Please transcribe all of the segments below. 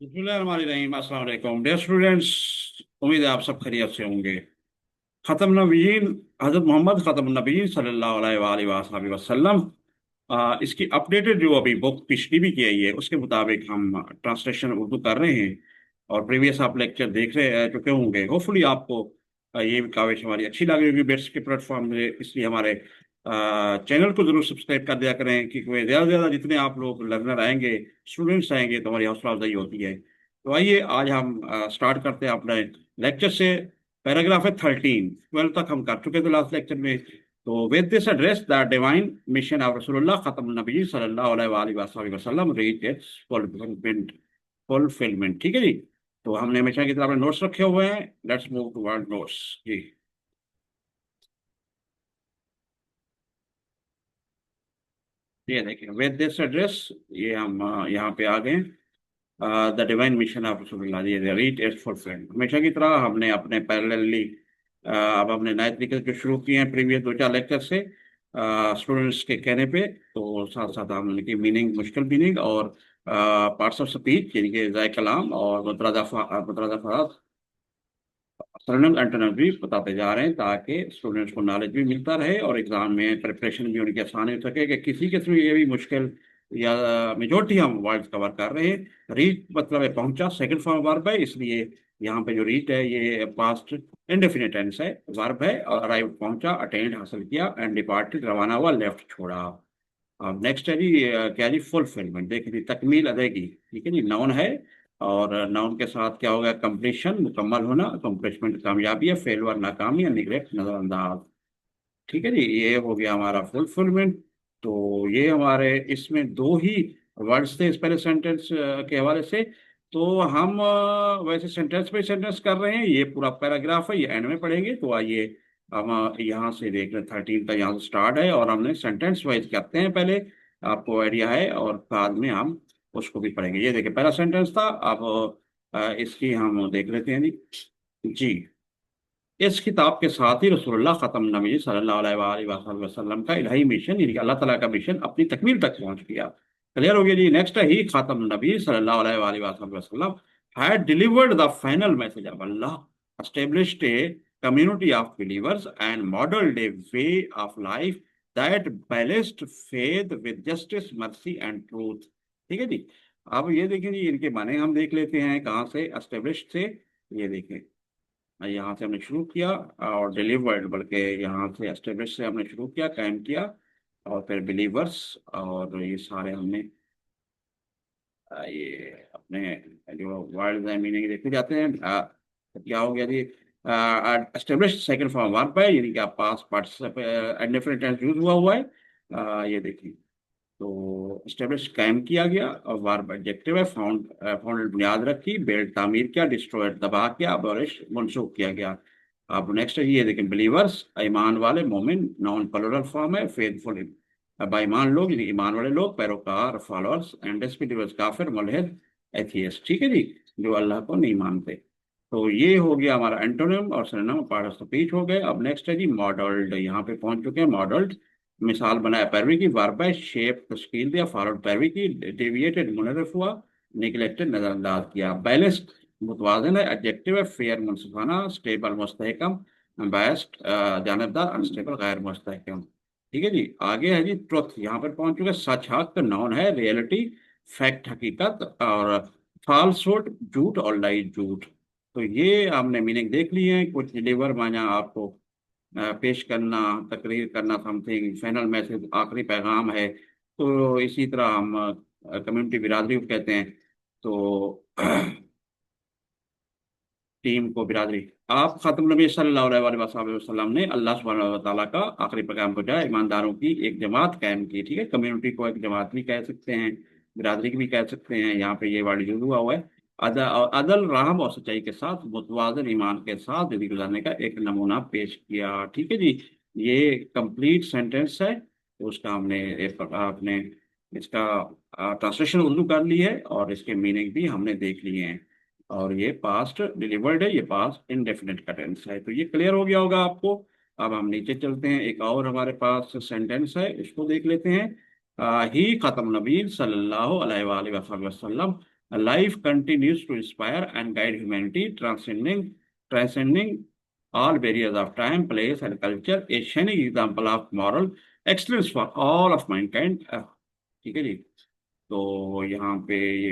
बिस्मिल्लाहिर्रहमानिर्रहीम। अस्सलाम वालेकुम डियर स्टूडेंट्स। उम्मीद है आप सब खैरियत से होंगे। ख़त्म नबीयीन हज़रत मोहम्मद ख़त्म नबीयीन सल्लल्लाहु अलैहि वसल्लम, इसकी अपडेटेड जो अभी बुक पिछली भी की गई है उसके मुताबिक हम ट्रांसलेशन उर्दू कर रहे हैं। और प्रीवियस आप लेक्चर देख रहे चुके होंगे। होपफुली आपको ये काविश हमारी अच्छी लग रही होगी बेट्स के प्लेटफॉर्म में। इसलिए हमारे चैनल को जरूर सब्सक्राइब कर दिया करें, क्योंकि ज़्यादा से ज़्यादा जितने आप लोग लर्नर आएंगे, स्टूडेंट्स आएंगे, तो हमारी हौसला अफजाई होती है। तो आइए आज हम स्टार्ट करते हैं अपने लेक्चर से। पैराग्राफ है 13, 12 तक हम कर चुके थे लास्ट लेक्चर में। तो with this address the divine mission of रसूलुल्लाह खत्म नबी सल्लल्लाहु अलैहि वसल्लम रीच इट्स फुलफिलमेंट। फुलफिलमेंट, ठीक है जी। तो हमने हमेशा की तरह अपने नोट्स रखे हुए हैं। लेट्स मूव टुवर्ड नोट्स जी। ये देखिए विद दिस एड्रेस, ये हम यहाँ पे आ गए। द डिवाइन मिशन ऑफ रसूलुल्लाह, ये रीच इट्स फुलफिलमेंट। हमेशा की तरह हमने अपने पैरेलली अब हमने नए तरीके से जो शुरू किए हैं प्रीवियस दो चार लेक्चर से स्टूडेंट्स के कहने पे। तो साथ साथ हम उनकी मीनिंग, मुश्किल मीनिंग और पार्ट्स ऑफ स्पीच यानी कि ज़ाय कलाम और मुतरादफात सरनम एंटोनम भी बताते जा रहे हैं, ताकि स्टूडेंट्स को नॉलेज भी मिलता रहे और एग्जाम में प्रिपरेशन भी उनकी आसान हो सके। कि किसी के थ्रू ये भी मुश्किल या मेजोरिटी हम वर्ड्स कवर कर रहे हैं। रीच मतलब है पहुंचा, सेकंड फॉर्म वर्ब है, इसलिए यहाँ पे जो रीच है ये पास्ट इंडेफिनिट टेंस है, वर्ब है। और अराइव पहुंचा, अटेंड हासिल किया, एंड डिपार्टेड रवाना हुआ, लेफ्ट छोड़ा। अब नेक्स्ट है जी क्या जी, फुलफिलमेंट। देखिए जी, तकमील अदायगी, ठीक है जी, नाउन है। और नाउन के साथ क्या होगा, कंप्लीशन मुकम्मल होना, अकम्पलिशमेंट कामयाबी है, फेलवर नाकामी या निगलेक्ट नजरअंदाज। ठीक है जी, ये हो गया हमारा फुलफिलमेंट। तो ये हमारे इसमें दो ही वर्ड्स थे इस पहले सेंटेंस के हवाले से। तो हम वैसे सेंटेंस पे सेंटेंस कर रहे हैं, ये पूरा पैराग्राफ है, ये एंड में पढ़ेंगे। तो आइए हम यहाँ से देख रहे हैं 13 का, यहाँ से स्टार्ट है और हमने सेंटेंस वाइज करते हैं पहले, आपको आइडिया है, और बाद में हम उसको भी पढ़ेंगे। ये देखिए पहला सेंटेंस था। अब इसकी हम देख लेते हैं जी। जी, इस किताब के साथ ही रसूलुल्लाह ख़त्म नबी सल्लल्लाहु अलैहि वसल्लम का इलाही मिशन यानी कि अल्लाह ताला का मिशन अपनी तकमील तक पहुंच गया। क्लियर हो गया जी। नेक्स्ट है ही ख़त्म नबी सल्लल्लाहु अलैहि वसल्लम had delivered the final message of Allah, established a community of believers and modeled a way of life that balanced faith with justice, mercy and truth। ठीक है जी। अब ये देखें जी, इनके माने हम देख लेते हैं कहाँ से, एस्टेब्लिश्ड से। ये देखें, यहाँ से हमने शुरू किया, और डिलीवर्ड बल्कि यहाँ से एस्टेब्लिश से हमने शुरू किया, कायम किया, और फिर बिलीवर्स। और ये सारे हमने ये अपने जो वर्ड मीनिंग देखते जाते हैं। तो क्या हो गया जी, एस्टेब्लिश सेकंड फॉर्म वर्ब है, यानी कि आप past participle indefinite tense use हुआ है। ये देखिए, तो स्टेब्लिश कायम किया गया, और वर्ब एडजेक्टिव है। फाउंडेड बुनियाद रखी, बिल्ड तामीर किया, डिस्ट्रॉयड तबाह किया, अबॉलिश मनसूख किया गया। अब नेक्स्ट है ये देखें, बिलीवर्स ईमान वाले, मोमिन नॉन प्लुरल फॉर्म है, फेथफुल बाईमान लोग यानी ईमान वाले लोग, पैरोकार फॉलोअर्स, एंड डिसबिलीवर्स काफिर, मुल्हिद, एथियस्ट। ठीक है जी, जो अल्लाह को नहीं मानते। तो ये हो गया हमारा एंटोनिम और सिनोनिम, पार्ट ऑफ स्पीच हो गए। अब नेक्स्ट है जी मॉडल्ड, यहाँ पे पहुंच चुके हैं। मॉडल्ड मिसाल बनाया पैरवी की, वर्ब है, शेप तश्कील दिया, फॉरवर्ड पैरवी की, डेविएटेड मुनरफ हुआ, निगलेक्टेड नजरअंदाज किया। बैलेंस्ड मुतवाजन है, एडजेक्टिव है, फेयर मुनसिफाना, स्टेबल मुस्तहकम, बायस्ड जानबदार, अनस्टेबल गैर मुस्तहकम। ठीक है जी। आगे है जी ट्रुथ, यहाँ पर पहुंच चुके हैं। सच हक नाउन है, रियलिटी फैक्ट हकीकत, और फॉल्सहुड झूठ, और लाइट झूठ। तो ये हमने मीनिंग देख ली है। कुछ डिलीवर माना आपको पेश करना, तकरीर करना, समथिंग फाइनल मैसेज, आखिरी पैगाम है। तो इसी तरह हम कम्युनिटी बिरादरी को कहते हैं। तो टीम को बिरादरी। आप खत्म नबी सल्लल्लाहु अलैहि वसल्लम ने अल्लाह सुब्हानहू व तआला का आखिरी पैगाम पहुंचाया, ईमानदारों की एक जमात कायम की। ठीक है, कम्युनिटी को एक जमात भी कह सकते हैं, बिरादरी की भी कह सकते हैं। यहाँ पे ये वर्ड यूज हुआ हुआ है। अदल रहम और सच्चाई के साथ, मुतवाज़िन ईमान के साथ जिंदगी गुजारने का एक नमूना पेश किया। ठीक है जी, ये कंप्लीट सेंटेंस है। तो उसका हमने आपने इसका ट्रांसलेशन उर्दू कर ली है, और इसके मीनिंग भी हमने देख लिए हैं। और ये पास्ट डिलीवर्ड है, ये पास्ट इंडेफिनिट का टेंस है। तो ये क्लियर हो गया होगा आपको। अब हम नीचे चलते हैं, एक और हमारे पास सेंटेंस है, इसको देख लेते हैं। ही खत्म नबी सल्लल्लाहु अलैहि वसल्लम Life continues to inspire and guide humanity, transcending all barriers of time, place, and culture. A shining example of moral excellence for all of mankind. ठीक है जी। तो यहाँ पे ये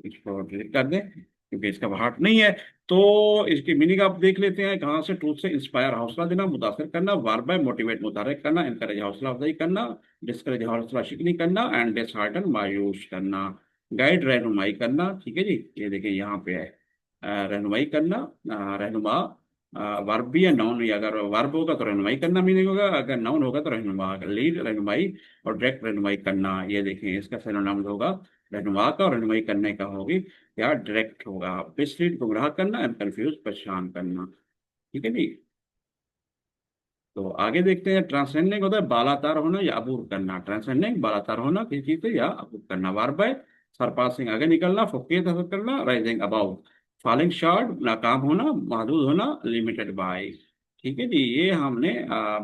इसको डिलीट कर दें क्योंकि इसका भाट नहीं है। तो इसकी मीनिंग आप देख लेते हैं कहाँ से। ट्रूथ से इंस्पायर हौसला देना, मुतासर करना। वार बाय मोटिवेट मुतारिक करना। इनकरेज हौसला अफजाई करना। डिस्करेज हौसला शिकनी करना। एंड डिसहार्टन मायूस करना। गाइड रहनुमाई करना। ठीक है जी। ये देखिए यहाँ पे है रहनुमाई करना। रहनुमा वर्ब भी है, नाउन भी। अगर वर्ब होगा तो रहनुमाई करना मीनिंग होगा, अगर नाउन होगा तो रहनुमा, लीड रहनुमाई और डायरेक्ट रहनुमाई करना। ये देखें इसका सिनोनिम्स होगा रहनुमा का और रहनुमाई करने का होगी या डायरेक्ट होगा। मिसलीड गुमराह करना एंड कंफ्यूज परेशान करना। ठीक है जी। तो आगे देखते हैं ट्रांसेंडिंग होता है बालातार होना या अबूर करना। ट्रांसेंडिंग बालातार होना किसी चीज से या अबूर करना। वार बाय सरपासिंग आगे निकलना, फोकेस हासिल करना। राइजिंग अबाउ फॉलिंग शॉर्ट नाकाम होना, महदूद होना। Limited by. ठीक है जी। ये हमने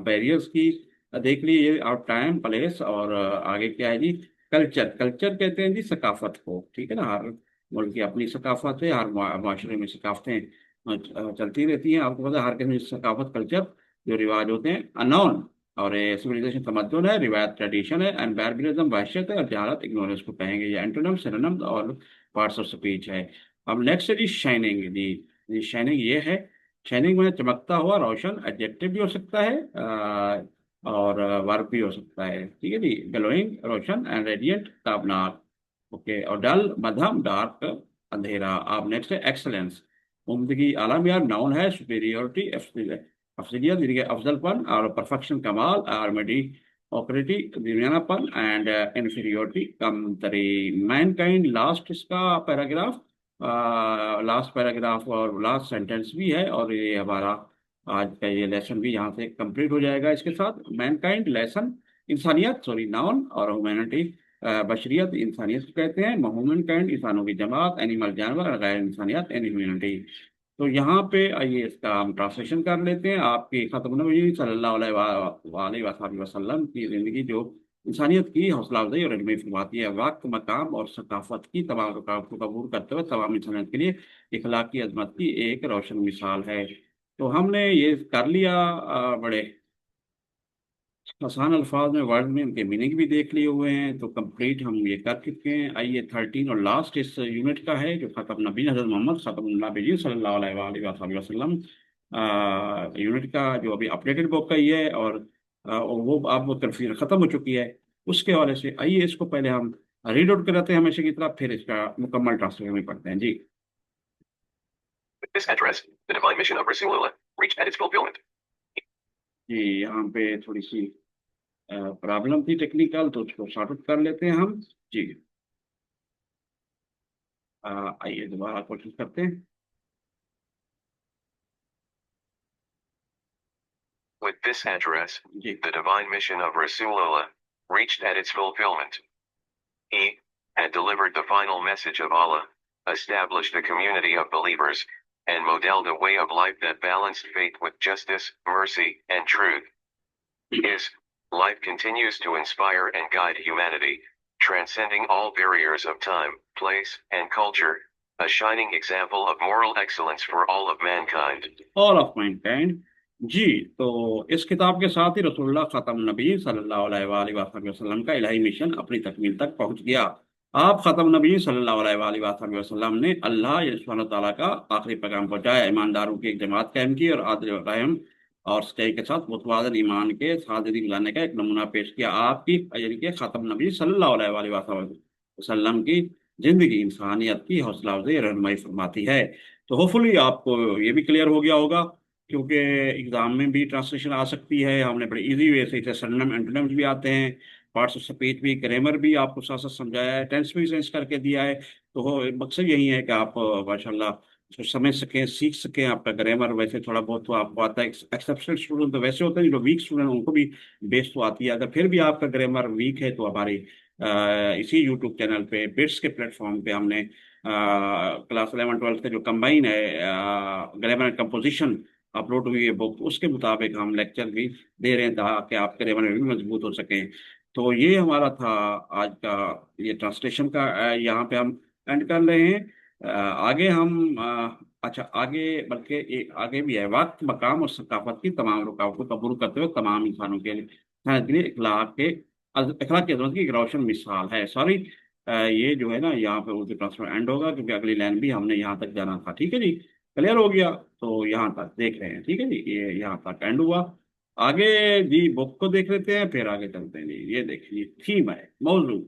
बैरियर्स की देख ली। ये और टाइम प्लेस और आगे क्या है जी कल्चर। कल्चर कहते हैं जी सकाफत को। ठीक है ना। हर मुल्क की अपनी सकाफत है, हर माशरे में सकाफतें चलती रहती हैं। आपको पता है हर किसी में सकाफत कल्चर जो रिवाज होते हैं अननोन। और सिविलाइजेशन तमद्दुन है, रिवायत ट्रेडिशन है। एंड बारबरिज्म वहशत है और जहालत इग्नोरेंस को कहेंगे। ये एंटोनिम सिनोनिम और पार्ट्स ऑफ स्पीच है। अब नेक्स्ट है जी शाइनिंग जी शाइनिंग ये है। शाइनिंग में चमकता हुआ रोशन एडजेक्टिव भी हो सकता है और वर्ब भी हो सकता है। ठीक है जी। ग्लोइंग रोशन एंड रेडियंट ताबनाक। ओके। और डल मध्यम डार्क अंधेरा। आप नेक्स्ट है एक्सलेंस उम्दगी आला यार नाउन है। सुपीरियोरिटी अफजलियत यानी कि अफजलपन और परफेक्शन कमाल और मेडी ऑपरेटी दरमियानापन एंड इंफीरियोरिटी कमतरी। मैनकाइंड लास्ट इसका पैराग्राफ लास्ट पैराग्राफ और लास्ट सेंटेंस भी है। और ये हमारा आज का ये लेसन भी यहाँ से कंप्लीट हो जाएगा इसके साथ। मैनकाइंड लेसन इंसानियत सॉरी नाउन और ह्यूमैनिटी बशरियत इंसानियत को कहते हैं। ह्यूमन काइंड इंसानों की जमात, एनिमल जानवर और गैर इंसानियत एनी ह्यूमैनिटी। तो यहाँ पे आइए इसका हम ट्रांसलेशन कर लेते हैं। आपकी खत्म नबी सल्लल्लाहु अलैहि वसल्लम की जिंदगी जो इंसानियत की हौसला अफजाई और रहनुमाई फरमाती है। वक्त मकाम और सकाफत की तमाम रुकावट को कबूल करते हुए तमाम इंसानियत के लिए इखलाकी अजमत की एक रोशन मिसाल है। तो हमने ये कर लिया बड़े आसान अल्फाज में वर्ड में उनके मीनिंग भी देख लिए हुए हैं। तो कंप्लीट हम ये कर चुके हैं। आइए 13 और लास्ट इस यूनिट का है जो खत्म नबी हज़रत मोहम्मद खत्म नबी सल्लल्लाहु अलैहि वसल्लम यूनिट का जो अभी अपडेटेड बुक का ही है। और वो अब कन्फ्यूजन खत्म हो चुकी है उसके हवाले से। आइए इसको पहले हम रीड आउट कराते हैं हमेशा की तरह, फिर इसका मुकम्मल ट्रांसलेशन में पढ़ते हैं जी। This address, the divine mission of Rasulullah, reached at its fulfillment. जी यहाँ पे थोड़ी सी प्रॉब्लम थी टेक्निकल, तो उसको सॉर्ट आउट कर लेते हैं हम जी। आइए दोबारा कोशिश करते हैं। With this address, जी the divine mission of Rasulullah reached at its fulfillment. He had delivered the final message of Allah, established a community of believers, and modeled a way of life that balanced faith with justice, mercy, and truth. His life continues to inspire and guide humanity, transcending all barriers of time, place, and culture, a shining example of moral excellence for all of mankind. All of mankind जी। तो इस किताब के साथ ही रसूलुल्लाह खत्म नबी सल्लल्लाहु अलैहि वसल्लम का इलाही मिशन अपनी तकमील तक पहुंच गया। आप खत्म नबी सल्लल्लाहु अलैहि वसल्लम ने अल्लाह सुब्हानहू तआला का आखिरी पैगाम पहुंचाया, ईमानदारों की एक जमात कायम की और आदिल रहम और सच्चाई के साथ मुतवाज़िन ईमान के साथ जिंदगी गुजारने का एक नमूना पेश किया। आपकी यानी कि खत्म नबी सल्लल्लाहु अलैहि वसल्लम की जिंदगी इंसानियत की हौसला अफजाई रहनुमाई फरमाती है। तो होपफुली आपको ये भी क्लियर हो गया होगा क्योंकि एग्जाम में भी ट्रांसलेशन आ सकती है। हमने बड़े इजी वे से इसे सरनम एंटोनिम्स भी आते हैं, पार्ट्स ऑफ स्पीच भी, ग्रामर भी आपको साथ साथ समझाया है, टेंस भी सेंस करके दिया है। तो मकसद यही है कि आप माशाल्लाह उसको समझ सकें, सीख सकें। आपका ग्रामर वैसे थोड़ा बहुत तो आपको आता है। एक्सेप्शनल स्टूडेंट तो वैसे होते हैं जो वीक स्टूडेंट उनको भी बेस तो आती है। अगर फिर भी आपका ग्रामर वीक है तो हमारी इसी यूट्यूब चैनल पे बिट्स के प्लेटफॉर्म पे हमने क्लास 11-12 का जो कंबाइन है ग्रामर एंड कंपोजिशन अपलोड हुई है बुक, उसके मुताबिक हम लेक्चर भी दे रहे हैं ताकि आपके ग्रामर में भी मजबूत हो सकें। तो ये हमारा था आज का ये ट्रांसलेशन का। यहाँ पे हम एंड कर रहे हैं। आगे हम अच्छा आगे बल्कि आगे भी है, वक्त मकाम और सकाफत की तमाम रुकावटों को दूर करते हुए तमाम इंसानों के लिए इखलाक की अजमत की एक रोशन मिसाल है। सॉरी, ये जो है ना यहाँ पे उर्दू ट्रांसफर एंड होगा, क्योंकि अगली लाइन भी हमने यहाँ तक जाना था। ठीक है जी, क्लियर हो गया। तो यहाँ तक देख रहे हैं, ठीक है जी, ये यहाँ तक एंड हुआ। आगे जी बुक को देख लेते हैं, फिर आगे चलते हैं जी। ये देखिए थीम है, मौजू,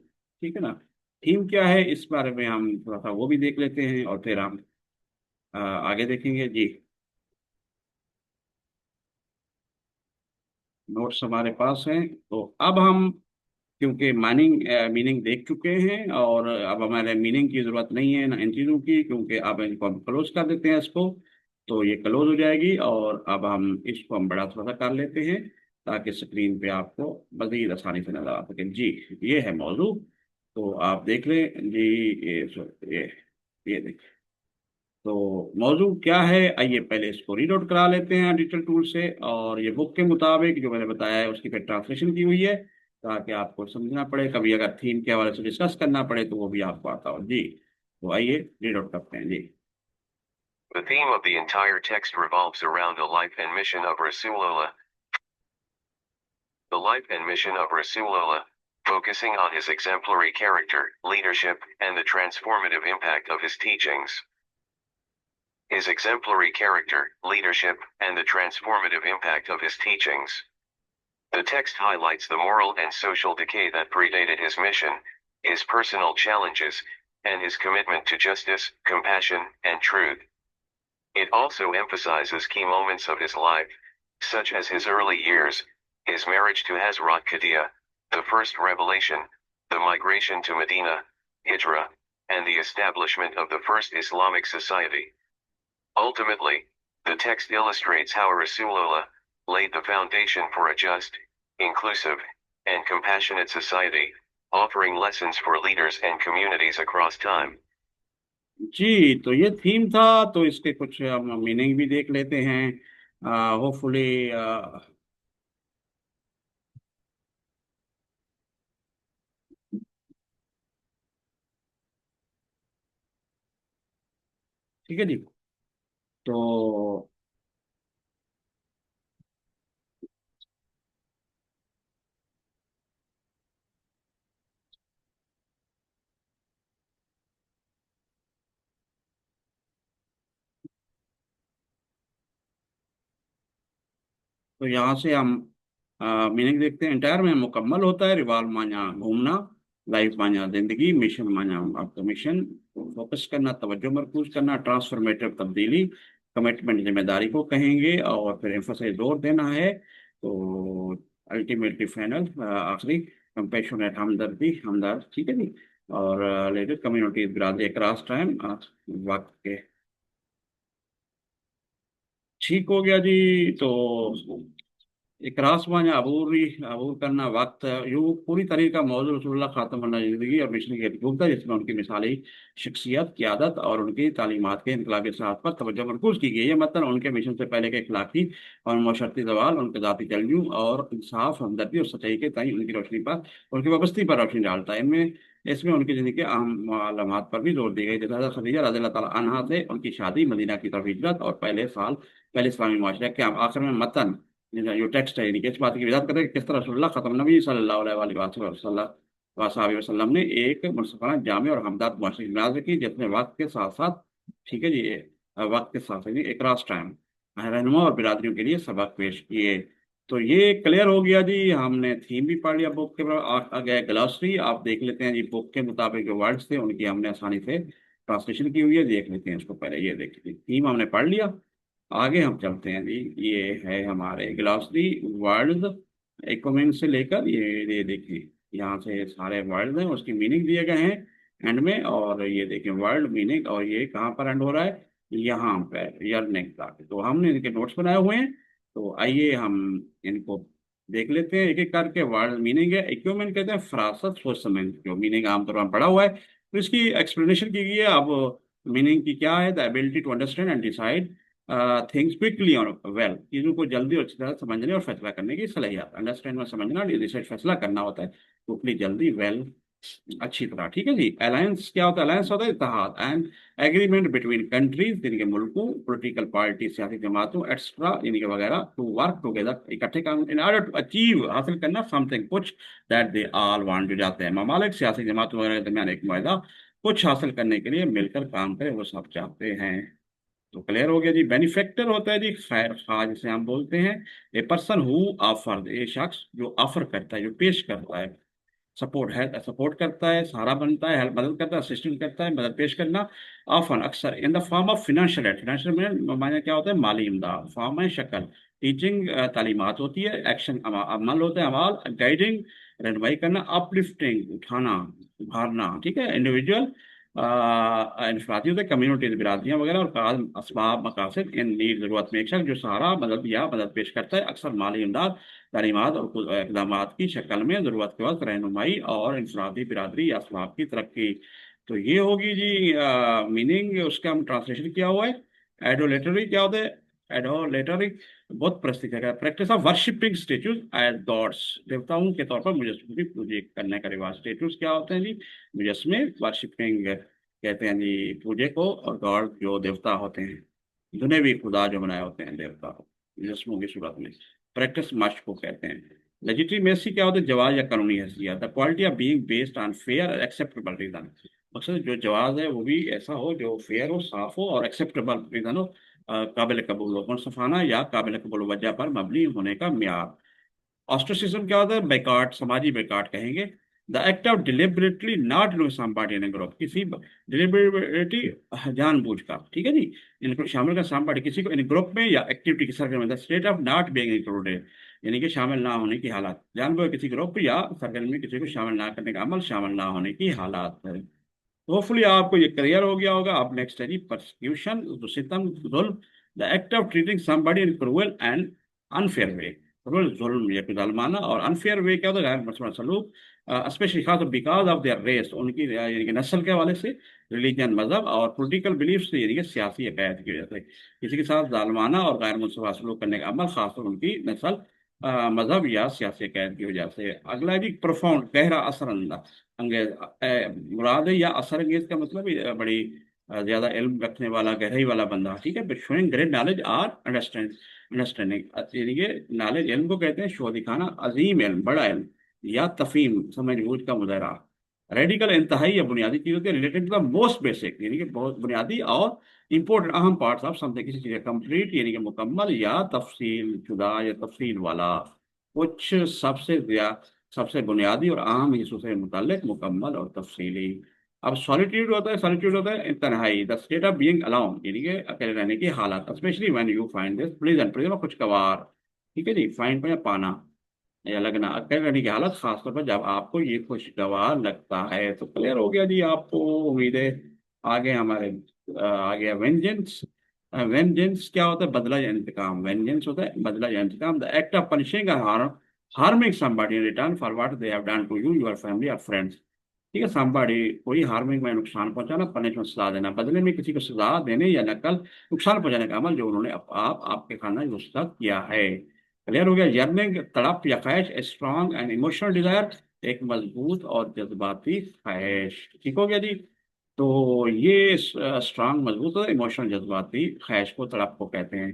ठीक है ना। थीम क्या है इस बारे में हम थोड़ा सा वो भी देख लेते हैं, और फिर हम आगे देखेंगे जी। नोट्स हमारे पास हैं, तो अब हम क्योंकि मीनिंग देख चुके हैं, और अब हमारे मीनिंग की जरूरत नहीं है ना इन चीज़ों की, क्योंकि अब इनको हम क्लोज कर देते हैं इसको। तो ये क्लोज हो जाएगी, और अब हम इसको हम बड़ा थोड़ा सा कर लेते हैं, ताकि स्क्रीन पे आपको मजीद आसानी से नजर आ सके जी। ये है मौजू, तो आप देख लें जी। ये देखिए, तो मौजू क्या है, आइए पहले इसको रीड आउट करा लेते हैं डिजिटल टूल से। और ये बुक के मुताबिक जो मैंने बताया है उसकी फिर ट्रांसलेशन की हुई है, ताकि आपको समझना पड़े, कभी अगर थीम के हवाले से डिस्कस करना पड़े तो वो भी आपको आता हो जी। तो आइए रीड आउट करते हैं जी। The theme of the entire text revolves around the life and mission of Rasulullah. The life and mission of Rasulullah, focusing on his exemplary character, leadership, and the transformative impact of his teachings. His exemplary character, leadership, and the transformative impact of his teachings. The text highlights the moral and social decay that predated his mission, his personal challenges, and his commitment to justice, compassion, and truth. It also emphasizes key moments of his life, such as his early years, his marriage to Hazrat Khadija, the first revelation, the migration to Medina, Hijrah, and the establishment of the first Islamic society. Ultimately, the text illustrates how Rasulullah laid the foundation for a just, inclusive, and compassionate society, offering lessons for leaders and communities across time. जी, तो ये theme था, तो इसके कुछ हम meaning भी देख लेते हैं होपफुली। ठीक है जी। तो तो यहाँ से हम मीनिंग देखते हैं। इंटायर में मुकम्मल होता है, रिवाल्व माना घूमना, लाइफ माना जिंदगी, मिशन माना आपका मिशन, फोकस करना, तवज्जो मरकूज करना, ट्रांसफॉर्मेटिव तब्दीली, कमिटमेंट जिम्मेदारी को कहेंगे, और फिर एम्फोसाइज जोर देना है। तो अल्टीमेटली फाइनल आखिरी कंपेशनेट हमदर्दी हमदर्द, ठीक है जी। और लेटेस्ट कम्युनिटीज बिरादरी क्रॉस टाइम वक्त के, ठीक हो गया जी। तो इकरास माने अबूर करना, वक्त यूँ पूरी तरीके का मौजूद रसूलुल्लाह खातम ज़िंदगी और मिशन की खूबता, जिसमें उनकी मिसाली शख्सियत, क़यादत और उनकी तालीमात के इनकलाबी असरात पर तवज्जो मरकूज़ की गई है। मतलब उनके मिशन से पहले के अखलाकी और माशरती ज़वाल, उनके ज़ाती तलव्यूं और इंसाफ, हमदर्दी और सच्चाई के तई उनकी रोशनी पर, उनकी वाबस्ती पर रोशनी डालता है। इनमें इसमें उनकी ज़िंदगी के अहम मालूमात पर भी जोर दी गई, जैसे हज़रत खदीजा रज़ी अल्लाह तआला अन्हा से उनकी शादी, मदीना की तरफ हिजरत, और पहले इस्लामी माशरे के आखिर में मतन जो टेक्स्ट है, यानी कि इस बात की वजाहत करता है कि किस तरह रसूलुल्लाह खत्म नबी सल्लल्लाहु अलैहि वसल्लम ने एक मुनसिफाना, जामे और हमदर्द माशरे की बुनियाद रखी, जिसमें वक्त के साथ साथ, ठीक है जी, वक्त के साथ साथ एक रास टाइम रहनुमा और बिरादरियों के लिए सबक पेश किए। तो ये क्लियर हो गया जी, हमने थीम भी पढ़ लिया बुक के। आगे ग्लॉसरी आप देख लेते हैं जी। बुक के मुताबिक जो वर्ड्स थे उनकी हमने आसानी से ट्रांसलेशन की हुई है, देख लेते हैं उसको पहले। ये देखिए थीम हमने पढ़ लिया, आगे हम चलते हैं जी। ये है हमारे ग्लॉसरी वर्ड्स, इक्विपमेंट से लेकर ये देखिए, यहाँ से सारे वर्ड्स हैं, उसकी मीनिंग दिए गए हैं एंड में। और ये देखिए वर्ड मीनिंग, और ये कहाँ पर एंड हो रहा है, यहाँ पर यर्निंग तक। तो हमने इनके नोट्स बनाए हुए हैं, तो आइए हम इनको देख लेते हैं एक एक करके। वर्ड मीनिंग है, इक्विपमेंट कहते हैं फरासत सोच समझ, जो मीनिंग आमतौर पर पढ़ा हुआ है, तो इसकी एक्सप्लेनेशन की गई है। अब मीनिंग की क्या है, the ability to understand and decide things quickly और वेल, चीज़ों को जल्दी और अच्छी तरह समझने और फैसला करने की सलाहियत। अंडरस्टैंड में समझना, डिसाइड फैसला करना होता है, क्विकली जल्दी, वेल अच्छी तरह, ठीक है जी। अलायंस क्या होता है? अलायंस होता है इत्तेहाद एंड एग्रीमेंट बिटवीन कंट्रीज, यानी कि मुल्कों, पॉलिटिकल पार्टी, सियासी जमातों एक्स्ट्रा, यानी कि वगैरह, टू वर्क टुगेदर, इकट्ठे काम, इन ऑर्डर टू अचीव, हासिल करना, समथिंग कुछ, दैट दे ऑल वांट, जो जाते हैं ममालिक सियासी जमातों वगैरह के दरमियान एक मुआहदा कुछ हासिल करने के लिए मिलकर काम करें, वो सब चाहते हैं। तो क्लियर हो गया जी। बेनिफेक्टर होता है जी खैर खा, जिसे हम बोलते हैं। ए पर्सन हु ऑफर, ये शख्स जो ऑफर करता है, जो पेश करता है। सपोर्ट है, सपोर्ट करता है, सहारा बनता है, हेल्प, मदद करता है, असिस्टेंट करता है, मदद पेश करना। ऑफन, अक्सर, in the form of financial aid, financial में माने क्या होता है? माली इमदाद, फॉर्म है शक्ल। टीचिंग तालीमात होती है, एक्शन अमल होता है, अमाल, गाइडिंग रहनुमाई करना, अपलिफ्टिंग उठाना, उभारना, ठीक है। इंडिविजुअल इंफरादी होते हैं, कम्युनिटीज बिरादरियाँ वगैरह, और काज असबाब मकासद इन नीड, जरूरत में एक शख्स जो सहारा, मदद या मदद पेश करता है, अक्सर माली इमदाद, तालीमात और इकदाम की शक्ल में, ज़रूरत के वक्त रहनुमाई और इंफरादी बिरादरी या असबाब की तरक्की। तो ये होगी जी मीनिंग, उसका हम ट्रांसलेशन किया हुआ है। एडोलेटरी क्या होता है? एडोलेटरी बहुत प्रस्तुत है, practice of worshipping statues as gods, देवताओं के तौर पर मुजस्मे की पूजा करने का रिवाज। स्टेचूज क्या होते हैं जी? मुजस्मे, वर्शिपिंग कहते हैं जी पूजे को, और गॉड जो देवता होते हैं, दुनियावी खुदा जो बनाए होते हैं देवता, मुजस्मों की सूरत में। प्रैक्टिस मश्क को कहते हैं। लेजिटिमेसी क्या होता है? जवाज या कानूनी हैसियत, the quality of being based on fair acceptable reason. मकसद जो जवाज है वो भी ऐसा हो जो फेयर हो, साफ हो, और एक्सेप्टेबल रीजन हो, काबिल कबूल हो, मुनसफाना या काबिल कबूल वजह पर मबनी होने का म्यार। ऑस्ट्रिसिज्म क्या होता है? बैकाट, समाजी बैकाट कहेंगे। The act of deliberately not doing somebody in group, किसी डिलिबरेटली, जानबूझकर, ठीक है जी, इनको शामिल कर समबॉडी, किसी को इन ग्रुप में या एक्टिविटी की सरगर्मी, the state of not being included, यानी कि शामिल ना होने की हालत, जानबूझ किसी ग्रुप या सरगर्मी में किसी को शामिल ना करने का अमल, शामिल ना होने की हालात है। होपफुली आपको ये क्लियर हो गया होगा। अब नेक्स्ट है जी परसिक्यूशन, सितम, जुल्म, the act of treating somebody in cruel and unfair way. Cruel, जुल्म या जुल्माना, और अनफेयर वे क्या होता है? गैर मसला सलूक, स्पेशली खास बिकॉज ऑफ देयर रेस, उनकी यानी कि नस्ल के हवाले से, रिलीजन, मजहब, और पॉलिटिकल बिलीफ से, यानी कि सियासी अकायद की वजह से किसी के साथ जालमाना और गैर मुनसफा सलूक करने का अमल, खासतौर उनकी नस्ल, मजहब या सियासी अकायद की वजह से। अगला है जी प्रोफाउंड, गहरा असर अंगेज, मुराद है या असर अंगेज का मतलब बड़ी ज्यादा इल्म रखने वाला, गहराई वाला बंदा, ठीक है। शोइंग ग्रेट नॉलेज और अंडरस्टैंडिंग, यानी कि नॉलेज, इल्म को कहते हैं, शो दिखाना, अजीम इल्म, बड़ा इल्म, या तफहीम, समझ बूझ का मुजाहरा। रेडिकल, इंतहाई या बुनियादी चीजों के related to the most basic, यानी कि बहुत बुनियादी और इंपॉर्टेंट, अहम पार्ट्स ऑफ समथिंग, किसी चीज कंप्लीट, यानी कि मुकम्मल, या तफसील शुदा या तफसील वाला, कुछ सबसे बुनियादी और अहम हिस्सों से मुतल्लिक, मुकम्मल और तफसीली। अब सॉलिट्यूड होता है, सॉलिट्यूड होता है तन्हाई, the state of being alone, यानी कि अकेले रहने की हालत, specially when you find this pleasant, pleasant खुशगवार, ठीक है जी, फाइंड में पाना या लगना, अकेले रहने की हालत, खासतौर पर जब आपको ये खुशगवार लगता है। तो क्लियर हो गया जी आपको, उम्मीद है। आगे हमारे आ गया वेंजेंस। वेंजेंस क्या होता है? बदला या इंतकाम। वेंजेंस होता है बदला या इंतकाम, the act of punishing harming somebody in return for what they have done to you, your family or friends, ठीक है। somebody, कोई हार्मिंग में नुकसान पहुंचाना, पनिशमेंट, सजा देना, बदले में किसी को सजा देने या नकल नुकसान पहुंचाने का अमल जो उन्होंने आपके खानदान के साथ किया है। क्लियर हो गया। यर्निंग, तड़प या ख्वाहिश, a strong and emotional desire, एक मजबूत और जज्बाती ख्वाहिश, ठीक हो गया जी। तो ये स्ट्रांग, मजबूत और इमोशनल, जज्बाती ख्वाहिश को तड़प को कहते हैं।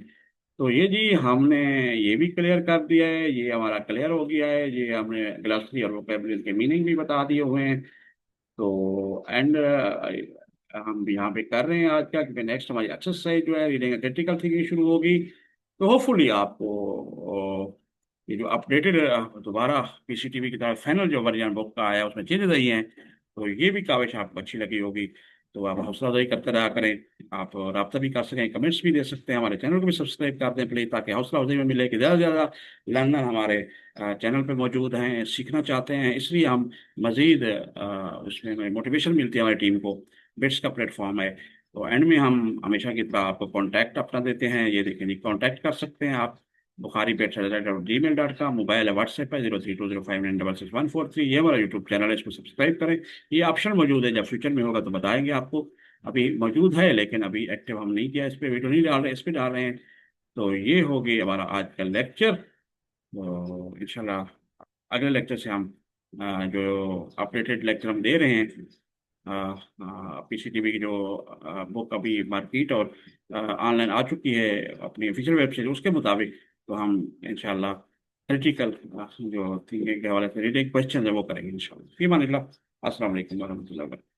तो ये जी हमने ये भी क्लियर कर दिया है, ये हमारा क्लियर हो गया है, ये हमने ग्लॉसरी और वोकैबुलरी के मीनिंग भी बता दिए हुए हैं। तो एंड हम यहाँ पे कर रहे हैं आज का, क्योंकि नेक्स्ट हमारी एक्सरसाइज जो है रीडिंग क्रिटिकल थिंकिंग शुरू होगी। तो होपफुली आपको ये जो अपडेटेड दोबारा पीसीटीवी की तरह फाइनल जो वर्जन बुक का आया उसमें चेंजेस आई हैं, तो ये भी काविश आपको अच्छी लगी होगी। तो आप हौसला अफजाई करते रहा करें। आप रब्ता भी कर सकें, कमेंट्स भी दे सकते हैं, हमारे चैनल को भी सब्सक्राइब कर दें प्लीज़, ताकि हौसला अफजाई में मिले कि ज़्यादा से ज़्यादा लर्नर हमारे चैनल पे मौजूद हैं, सीखना चाहते हैं, इसलिए हम मज़ीद उसमें मोटिवेशन मिलती है हमारी टीम को। बिट्स का प्लेटफॉर्म है। तो एंड में हम हमेशा की तरह आपको कॉन्टैक्ट अपना देते हैं, ये देखें जी, कॉन्टैक्ट कर सकते हैं आप bukhari@gmail.com, मोबाइल है, व्हाट्सएप है 032059664143, ये हमारा यूट्यूब चैनल है, इसको सब्सक्राइब करें। ये ऑप्शन मौजूद है, जब फ्यूचर में होगा तो बताएंगे आपको। अभी मौजूद है लेकिन अभी एक्टिव हम नहीं किया, इस पर वीडियो नहीं डाल रहे, इस पर डाल रहे हैं। तो ये होगी हमारा आज का लेक्चर। तो इंशाल्लाह अगले लेक्चर से हम जो अपडेटेड लेक्चर हम दे रहे हैं, पीसीटीवी की जो बुक अभी मार्केट और ऑनलाइन आ चुकी है अपनी ऑफिशियल वेबसाइट, उसके मुताबिक तो हम इंशाल्लाह क्रिटिकल जो थिंकिंग के हवाले से रीडिंग क्वेश्चन है वो करेंगे इंशाल्लाह। फीमान, अस्सलाम वालेकुम वरहमतुल्लाहि वबरकातुहू।